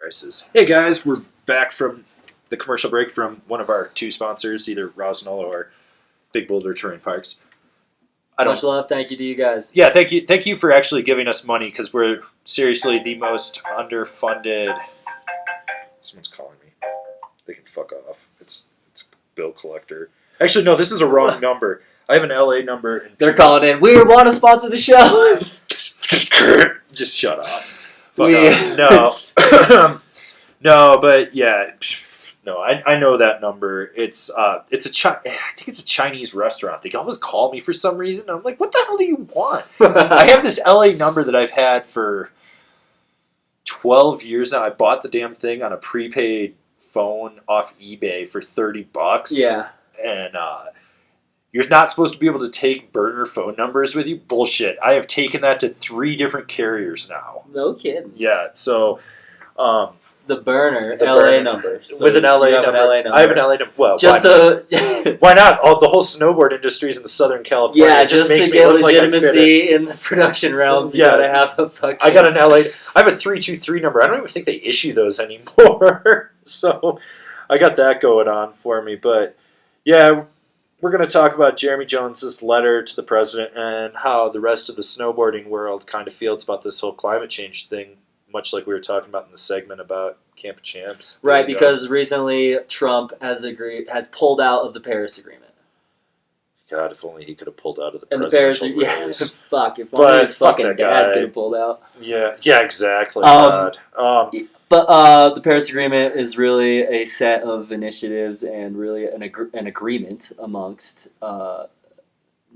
Prices. Hey guys, we're back from the commercial break from one of our two sponsors, either Rosenall or Big Boulder Terrain Parks. Much love, thank you to you guys. Yeah, thank you for actually giving us money because we're seriously the most underfunded. Someone's calling me. They can fuck off. It's a bill collector. Actually, no, this is a wrong number. I have an LA number. And they're calling in. We want to sponsor the show. Just shut up. Fuck off. No. No, but yeah. No, I know that number. I think it's a Chinese restaurant. They always call me for some reason. I'm like, what the hell do you want? I have this LA number that I've had for 12 years now. I bought the damn thing on a prepaid phone off eBay for $30. Yeah. And you're not supposed to be able to take burner phone numbers with you. Bullshit. I have taken that to 3 different carriers now. No kidding. Yeah, so the LA number. So with an LA number. I have an LA number. Well, just why not? The whole snowboard industry is in Southern California. Yeah, just to get legitimacy in the production realms, you gotta have a fucking... I got an LA... I have a 323 number. I don't even think they issue those anymore. So I got that going on for me. But yeah, we're going to talk about Jeremy Jones's letter to the president and how the rest of the snowboarding world kind of feels about this whole climate change thing, much like we were talking about in the segment about Camp of Champs. Right, because recently Trump has pulled out of the Paris Agreement. God, if only he could have pulled out of the presidential race. Yeah, fuck, if only his fucking dad could have pulled out. Yeah, exactly. God. But the Paris Agreement is really a set of initiatives and really an agreement amongst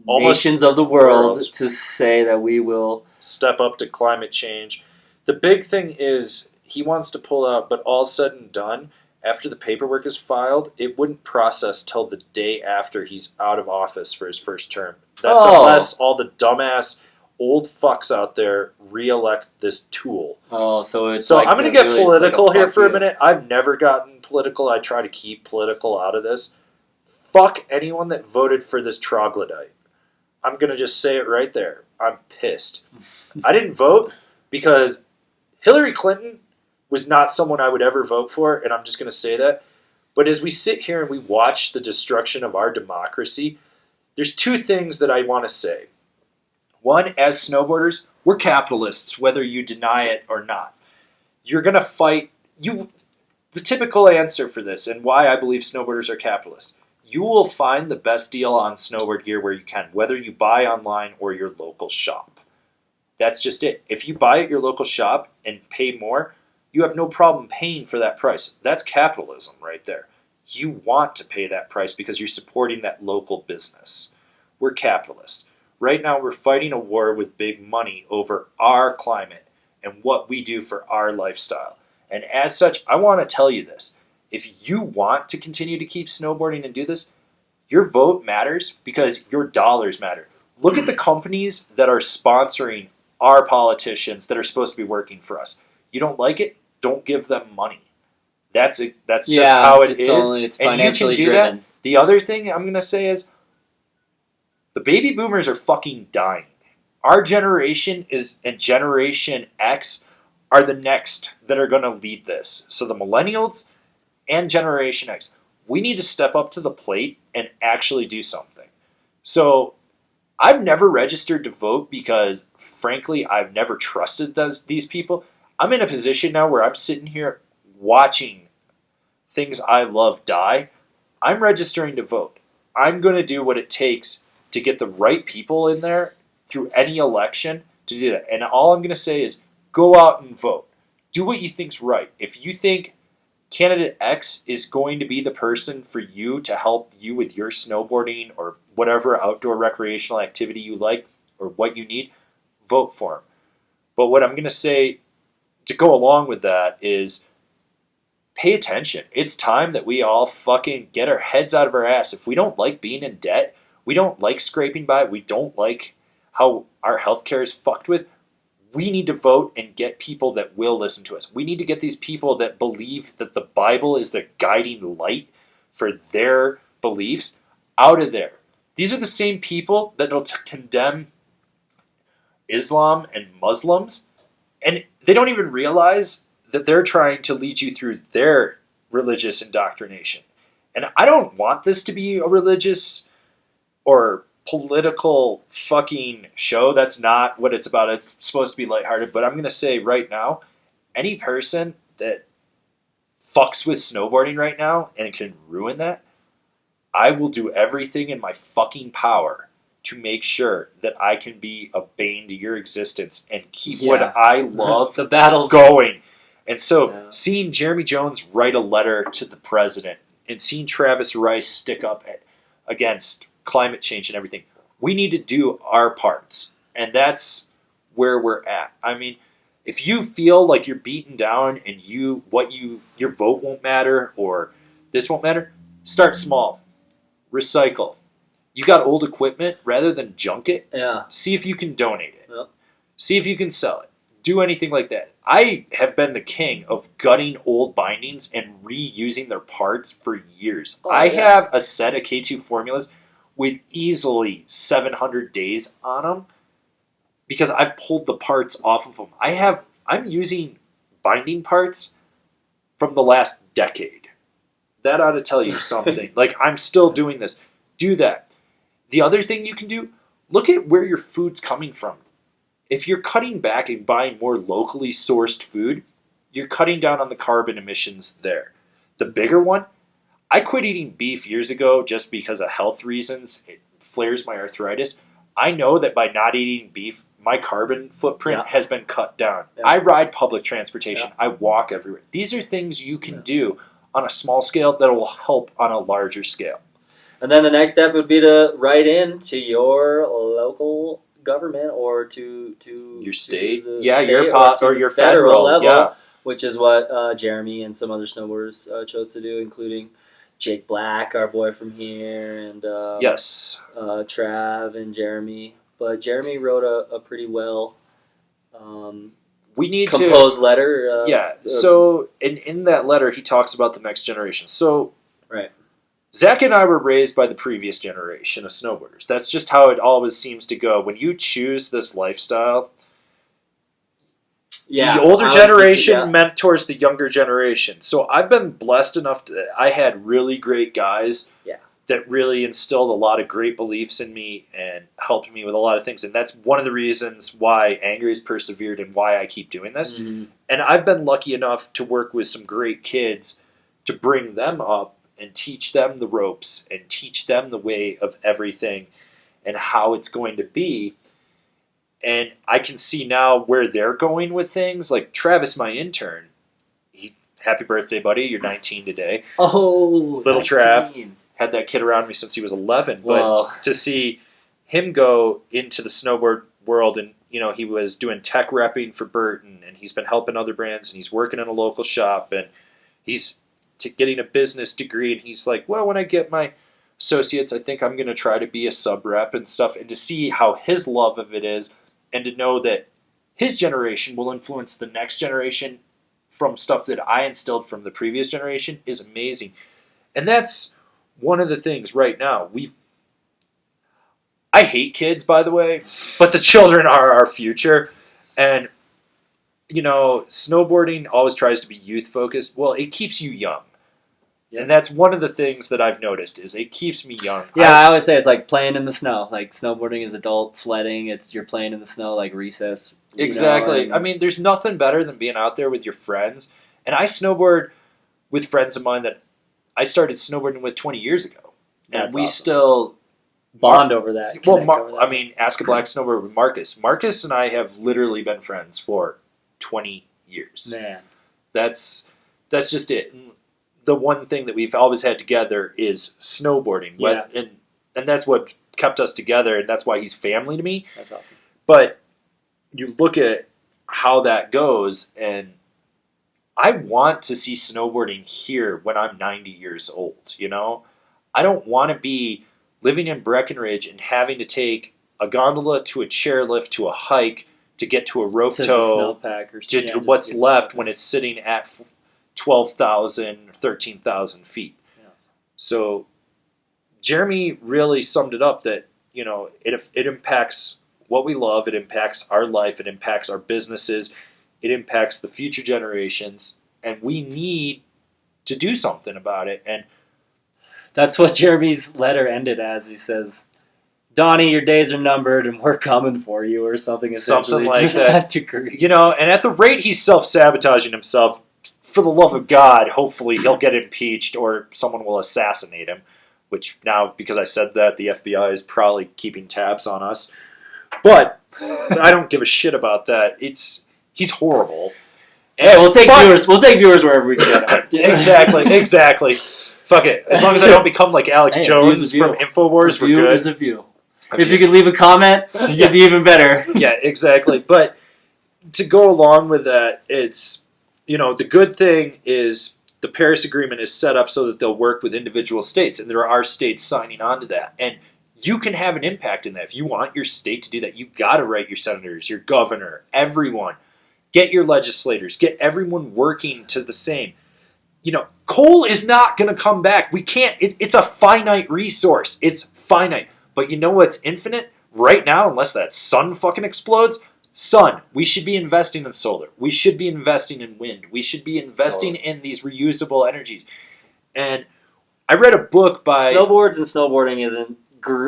nations of the world to say that we will step up to climate change. The big thing is he wants to pull out, but all said and done, after the paperwork is filed, it wouldn't process till the day after he's out of office for his first term. That's unless all the dumbass old fucks out there re-elect this tool. Oh, so it's I'm going to get political here for a minute. I've never gotten political. I try to keep political out of this. Fuck anyone that voted for this troglodyte. I'm going to just say it right there. I'm pissed. I didn't vote because Hillary Clinton was not someone I would ever vote for, and I'm just going to say that. But as we sit here and we watch the destruction of our democracy, there's 2 things that I want to say. One, as snowboarders, we're capitalists, whether you deny it or not. You're going to fight. The typical answer for this, and why I believe snowboarders are capitalists, you will find the best deal on snowboard gear where you can, whether you buy online or your local shop. That's just it. If you buy at your local shop and pay more, you have no problem paying for that price. That's capitalism right there. You want to pay that price because you're supporting that local business. We're capitalists. Right now we're fighting a war with big money over our climate and what we do for our lifestyle. And as such, I want to tell you this. If you want to continue to keep snowboarding and do this, your vote matters because your dollars matter. Look at the companies that are sponsoring our politicians that are supposed to be working for us. You don't like it? Don't give them money. That's just how it is. It's financially driven. That. The other thing I'm going to say is the baby boomers are fucking dying. Our generation and Generation X are the next that are going to lead this. So the millennials and Generation X, we need to step up to the plate and actually do something. So I've never registered to vote because, frankly, I've never trusted these people. I'm in a position now where I'm sitting here watching things I love die. I'm registering to vote. I'm going to do what it takes to get the right people in there through any election to do that. And all I'm going to say is go out and vote. Do what you think's right. If you think candidate X is going to be the person for you to help you with your snowboarding or whatever outdoor recreational activity you like or what you need, vote for him. But what I'm going to say to go along with that is pay attention. It's time that we all fucking get our heads out of our ass. If we don't like being in debt, we don't like scraping by, we don't like how our healthcare is fucked with, we need to vote and get people that will listen to us. We need to get these people that believe that the Bible is the guiding light for their beliefs out of there. These are the same people that will condemn Islam and Muslims, and they don't even realize that they're trying to lead you through their religious indoctrination. And I don't want this to be a religious or political fucking show. That's not what it's about. It's supposed to be lighthearted. But I'm going to say right now, any person that fucks with snowboarding right now and can ruin that, I will do everything in my fucking power to make sure that I can be a bane to your existence and keep what I love the battles going. And so seeing Jeremy Jones write a letter to the president and seeing Travis Rice stick up against climate change and everything, we need to do our parts. And that's where we're at. I mean, if you feel like you're beaten down and your vote won't matter or this won't matter, start small. Recycle. You got old equipment, rather than junk it, see if you can donate it. Yep. See if you can sell it. Do anything like that. I have been the king of gutting old bindings and reusing their parts for years. I have a set of K2 formulas with easily 700 days on them because I've pulled the parts off of them. I'm using binding parts from the last decade. That ought to tell you something. Like, I'm still doing this. Do that. The other thing you can do, look at where your food's coming from. If you're cutting back and buying more locally sourced food, you're cutting down on the carbon emissions there. The bigger one, I quit eating beef years ago just because of health reasons. It flares my arthritis. I know that by not eating beef, my carbon footprint has been cut down. I ride public transportation. I walk everywhere. These are things you can do on a small scale that will help on a larger scale. And then the next step would be to write in to your local government or to your state, your federal level, which is what Jeremy and some other snowboarders chose to do, including Jake Black, our boy from here, and Trav and Jeremy. But Jeremy wrote a pretty well composed letter. So in that letter, he talks about the next generation. So right. Zach and I were raised by the previous generation of snowboarders. That's just how it always seems to go. When you choose this lifestyle, the older generation mentors the younger generation. So I've been blessed enough I had really great guys that really instilled a lot of great beliefs in me and helped me with a lot of things. And that's one of the reasons why Angry's persevered and why I keep doing this. Mm-hmm. And I've been lucky enough to work with some great kids to bring them up and teach them the ropes and teach them the way of everything and how it's going to be. And I can see now where they're going with things. Like Travis, my intern, happy birthday, buddy. You're 19 today. Oh, little 19. Trav. Had that kid around me since he was 11. But to see him go into the snowboard world and, he was doing tech repping for Burton and he's been helping other brands and he's working in a local shop and he's getting a business degree, and he's like, well, when I get my associates, I think I'm going to try to be a sub rep and stuff, and to see how his love of it is, and to know that his generation will influence the next generation from stuff that I instilled from the previous generation is amazing. And that's one of the things right now. I hate kids, by the way, but the children are our future, and snowboarding always tries to be youth focused. Well, it keeps you young. Yeah. And that's one of the things that I've noticed is it keeps me young. Yeah, I always say it's like playing in the snow. Like snowboarding is adult sledding. You're playing in the snow like recess. Exactly. I mean, there's nothing better than being out there with your friends. And I snowboard with friends of mine that I started snowboarding with 20 years ago. And we still bond over that. Well, ask a black snowboarder with Marcus. Marcus and I have literally been friends for 20 years. Man. That's just it. The one thing that we've always had together is snowboarding. Yeah. And that's what kept us together, and that's why he's family to me. That's awesome. But you look at how that goes, and I want to see snowboarding here when I'm 90 years old, I don't want to be living in Breckenridge and having to take a gondola to a chairlift to a hike to get to a rope tow, what's left when it's sitting at 12,000, 13,000 feet. Yeah. So Jeremy really summed it up that, it impacts what we love, it impacts our life, it impacts our businesses, It impacts the future generations, and we need to do something about it. And that's what Jeremy's letter ended as. He says, Donnie, your days are numbered and we're coming for you, or something essentially. Something like that. Degree. You know, and at the rate he's self-sabotaging himself, for the love of God, hopefully he'll get impeached or someone will assassinate him. Which now, because I said that, the FBI is probably keeping tabs on us. But I don't give a shit about that. He's horrible. Hey, we'll take viewers. We'll take viewers wherever we can. Exactly. Fuck it. As long as I don't become like Alex Jones from Infowars, we're good. Is a view. If you could leave a comment, it'd be even better. Yeah, exactly. But to go along with that, it's, the good thing is the Paris Agreement is set up so that they'll work with individual states, and there are states signing on to that. And you can have an impact in that. If you want your state to do that, you got to write your senators, your governor, everyone. Get your legislators. Get everyone working to the same. Coal is not going to come back. We can't. It's a finite resource. It's finite. But you know what's infinite? Right now, unless that sun fucking explodes, sun. We should be investing in solar. We should be investing in wind. We should be investing in these reusable energies. And I read a book by... Snowboards and snowboarding isn't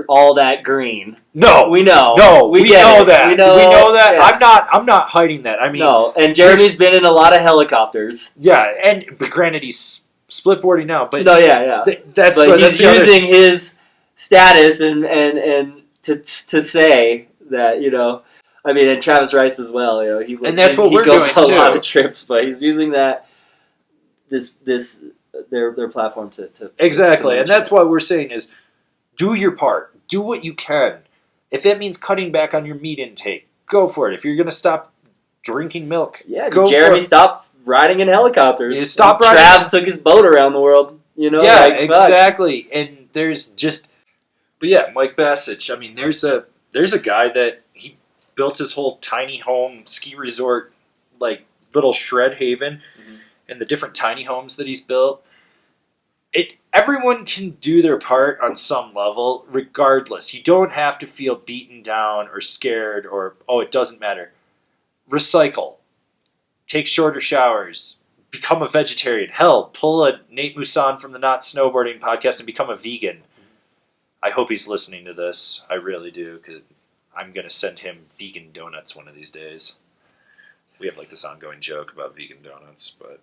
all that green. No. We know. No, we know that. We know that. Yeah. I'm not hiding that. I mean... No, and Jeremy's been in a lot of helicopters. Yeah, but granted, he's splitboarding now. But no, yeah. He's using his status and to say that, I mean, and Travis Rice as well. He goes on a lot of trips, but he's using their platform to exactly, and that's what we're saying is, do your part, do what you can. If it means cutting back on your meat intake, go for it. If you're going to stop drinking milk, Jeremy stopped riding in helicopters. Trav took his boat around the world. Yeah, exactly. And there's just, but yeah, Mike Bassich. I mean, there's a guy that he built his whole tiny home ski resort, like little shred haven, and the different tiny homes that he's built. Everyone can do their part on some level, regardless. You don't have to feel beaten down or scared or, it doesn't matter. Recycle. Take shorter showers. Become a vegetarian. Hell, pull a Nate Moussan from the Not Snowboarding podcast and become a vegan. I hope he's listening to this. I really do, because I'm going to send him vegan donuts one of these days. We have this ongoing joke about vegan donuts, but...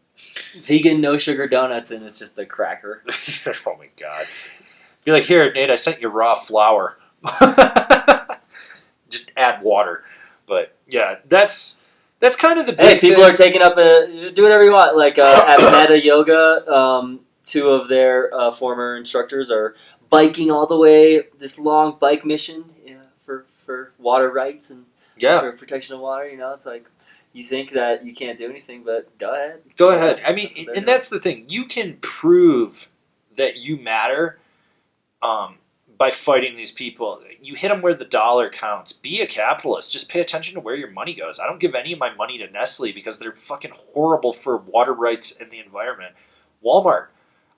Vegan, no sugar donuts, and it's just a cracker. Oh my God. Be like, here, Nate, I sent you raw flour. Just add water. But, yeah, that's kind of the big thing. People are taking up do whatever you want. At Meta Yoga, two of their former instructors are biking all the way, this long bike mission for water rights and for protection of water. It's like... You think that you can't do anything, but go ahead. Go ahead. I mean, that's the thing. You can prove that you matter by fighting these people. You hit them where the dollar counts. Be a capitalist. Just pay attention to where your money goes. I don't give any of my money to Nestle because they're fucking horrible for water rights and the environment. Walmart.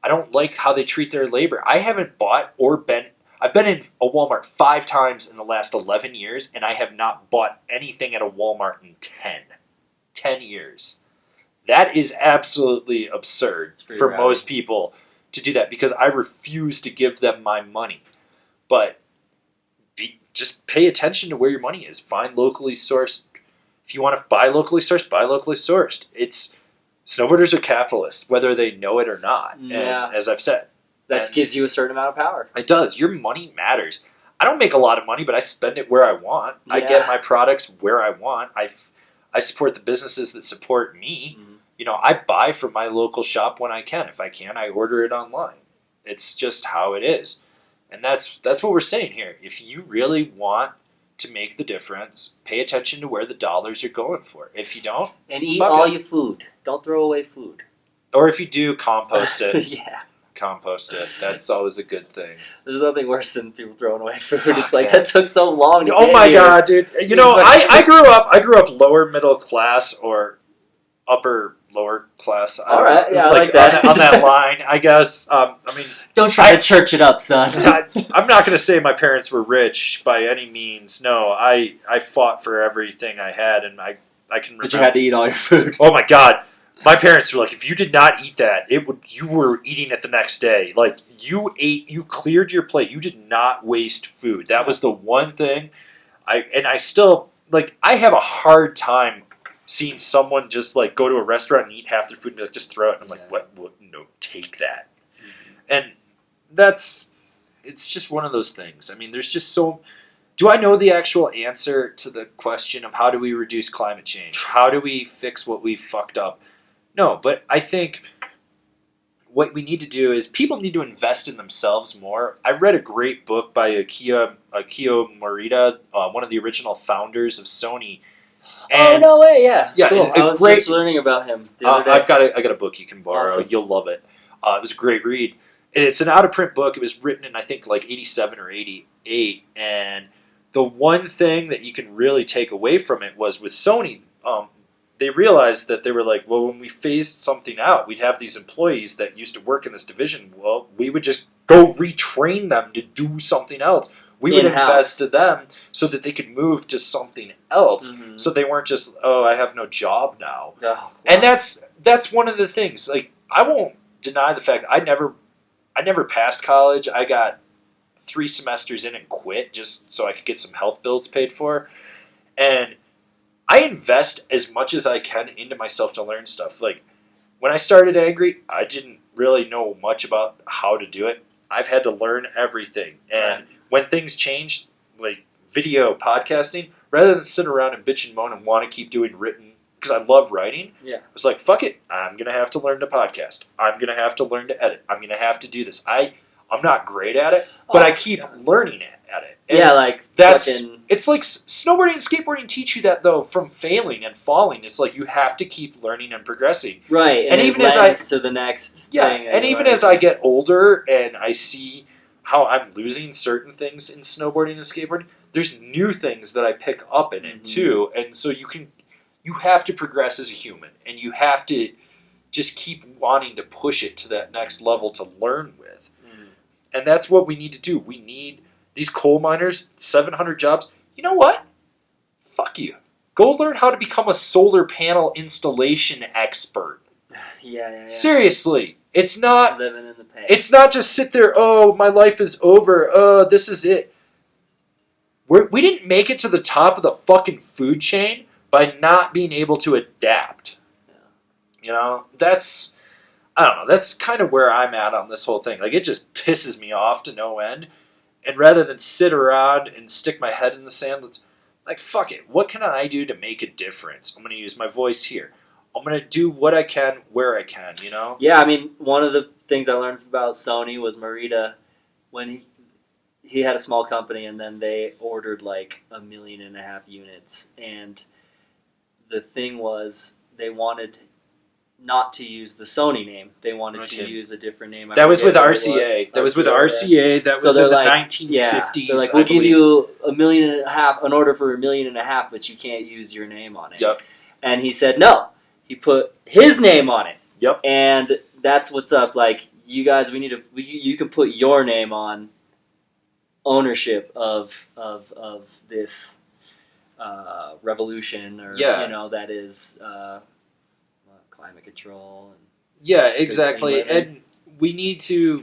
I don't like how they treat their labor. I haven't bought or been... I've been in a Walmart 5 times in the last 11 years, and I have not bought anything at a Walmart in 10 years. That is absolutely absurd for most people to do that because I refuse to give them my money. But just pay attention to where your money is. Find locally sourced. If you want to buy locally sourced, buy locally sourced. Snowboarders are capitalists, whether they know it or not. Yeah. And as I've said, that gives you a certain amount of power. It does. Your money matters. I don't make a lot of money, but I spend it where I want. Yeah. I get my products where I want. I support the businesses that support me. Mm-hmm. I buy from my local shop when I can. If I can, I order it online. It's just how it is. And that's what we're saying here. If you really want to make the difference, pay attention to where the dollars are going for. If you don't... And eat all your food. Don't throw away food. Or if you do, compost it. Yeah. Compost it. That's always a good thing. There's nothing worse than people throwing away food. It's like, that took so long to get my here. God, dude. I grew up lower middle class or upper lower class. All right, yeah, I like that. On that line, I guess. Don't try to church it up, son. I'm not going to say my parents were rich by any means. No, I fought for everything I had, and I I can remember. But you had to eat all your food. Oh my god. My parents were like, if you did not eat that, you were eating it the next day. Like, you cleared your plate. You did not waste food. That was the one thing. I still, like, I have a hard time seeing someone just, like, go to a restaurant and eat half their food and be like, just throw it. And I'm like, what? No, take that. And it's just one of those things. I mean, there's just so... Do I know the actual answer to the question of how do we reduce climate change? How do we fix what we fucked up? No, but I think what we need to do is people need to invest in themselves more. I read a great book by Akio Morita, one of the original founders of Sony. And, no way! Yeah, cool. I was great, just learning about him the other day. I got a book you can borrow. Awesome. You'll love it. It was a great read. It's an out of print book. It was written in I think like 87 or 88, and the one thing that you can really take away from it was with Sony. They realized that they were like, well, when we phased something out, we'd have these employees that used to work in this division. Well, we would just go retrain them to do something else. We would invest in them so that they could move to something else. Mm-hmm. So they weren't just, oh, I have no job now. Oh, wow. And that's one of the things. Like, I won't deny the fact I never passed college. I got 3 semesters in and quit just so I could get some health bills paid for. And I invest as much as I can into myself to learn stuff. Like, when I started Angry, I didn't really know much about how to do it. I've had to learn everything. And when things change, like video podcasting, rather than sit around and bitch and moan and want to keep doing written, because I love writing, I was like, fuck it. I'm going to have to learn to podcast. I'm going to have to learn to edit. I'm going to have to do this. I'm not great at it, but I keep learning at it. And like it's like snowboarding and skateboarding teach you that though from failing and falling. It's like you have to keep learning and progressing. Right, and even as to the next thing. And even as I get older and I see how I'm losing certain things in snowboarding and skateboarding, there's new things that I pick up in it too. And so you have to progress as a human, and you have to just keep wanting to push it to that next level to learn with. And that's what we need to do. We need these coal miners, 700 jobs. You know what? Fuck you. Go learn how to become a solar panel installation expert. Yeah. Seriously. It's not living in the pain. It's not just sit there, oh, my life is over. This is it. We didn't make it to the top of the fucking food chain by not being able to adapt. Yeah. You know, I don't know, that's kind of where I'm at on this whole thing. Like, it just pisses me off to no end. And rather than sit around and stick my head in the sand, like, fuck it. What can I do to make a difference? I'm going to use my voice here. I'm going to do what I can where I can, you know? Yeah, I mean, one of the things I learned about Sony was Morita, when he had a small company, and then they ordered like 1.5 million units. And the thing was, they wanted not to use the Sony name. They wanted to use a different name. That was with RCA. That was with RCA. That was in the 1950s. Yeah. They're like, we'll give you 1.5 million, an order for 1.5 million, but you can't use your name on it. Yep. And he said no. He put his name on it. Yep. And that's what's up. Like, you guys, you can put your name on ownership of this revolution, or that is. Climate control. Exactly. And we need to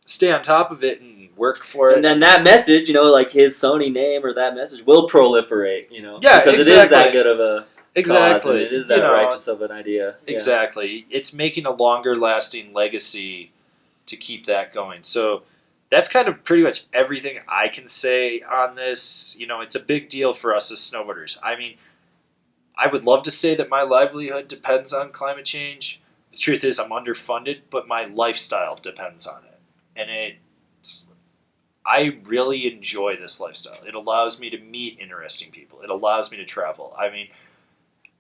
stay on top of it and work for it. And then that message, like his Sony name or that message will proliferate, Yeah, because it is that good of a cause, and it is that you know, righteous of an idea. Exactly. Yeah. It's making a longer lasting legacy to keep that going. So that's kind of pretty much everything I can say on this. You know, it's a big deal for us as snowboarders. I mean, I would love to say that my livelihood depends on climate change. The truth is I'm underfunded, but my lifestyle depends on it. And I really enjoy this lifestyle. It allows me to meet interesting people. It allows me to travel. I mean,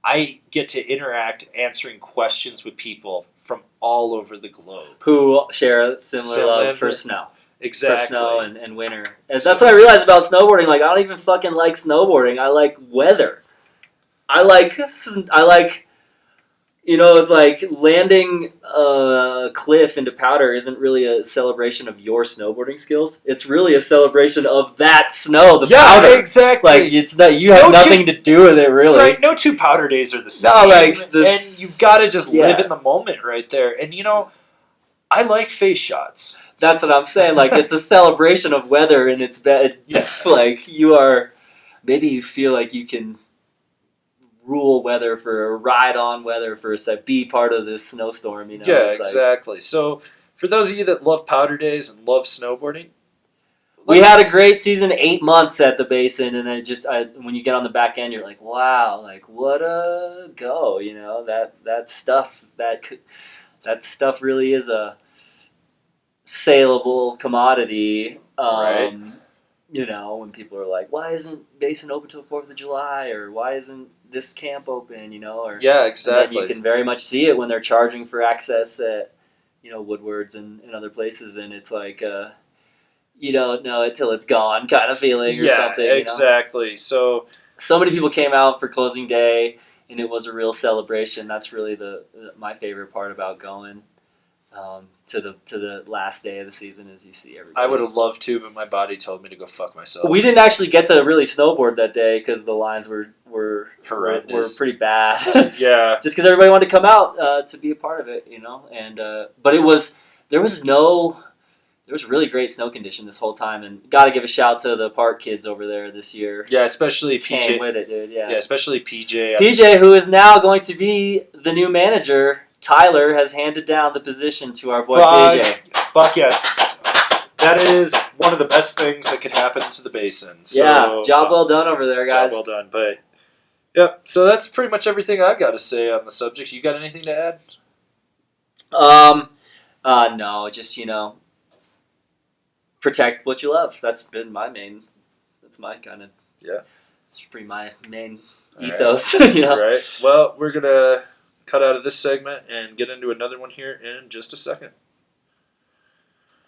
I get to interact answering questions with people from all over the globe. Who share a similar love for snow. Exactly. For snow and winter. And that's what I realized about snowboarding. Like, I don't even fucking like snowboarding. I like weather. I like it's like landing a cliff into powder isn't really a celebration of your snowboarding skills. It's really a celebration of that snow, the powder. Exactly. Like it's not you have nothing to do with it, really. Right? No two powder days are the same. No, like and you've got to just live in the moment right there. And I like face shots. That's what I'm saying. Like it's a celebration of weather, and it's like you are. Maybe you feel like you can rule weather for a ride on weather for a set, be part of this snowstorm. Yeah, exactly. So for those of you that love powder days and love snowboarding, we had a great season, 8 months at the basin, and when you get on the back end, you're like, wow, like what a go. That stuff really is a saleable commodity. Right. When people are like, why isn't Basin open till 4th of July? Or why isn't this camp open? Yeah, exactly. And you can very much see it when they're charging for access at, Woodward's and other places. And it's like, you don't know it till it's gone kind of feeling or something. Exactly. So many people came out for closing day, and it was a real celebration. That's really my favorite part about going. To the last day of the season, as you see everybody. I would have loved to, but my body told me to go fuck myself. We didn't actually get to really snowboard that day because the lines were horrendous. Were pretty bad. Yeah, just because everybody wanted to come out to be a part of it, And but there was really great snow condition this whole time, and got to give a shout to the park kids over there this year. Yeah, especially PJ. Came with it, dude. Yeah, especially PJ. PJ, who is now going to be the new manager. Tyler has handed down the position to our boy PJ. Fuck yes. That is one of the best things that could happen to the Basin. So, yeah, job well done over there, guys. Job well done. But, yep, so that's pretty much everything I've got to say on the subject. You got anything to add? No, just, protect what you love. That's been that's my kind of, it's pretty my main ethos, Right. Well, we're going to cut out of this segment and get into another one here in just a second.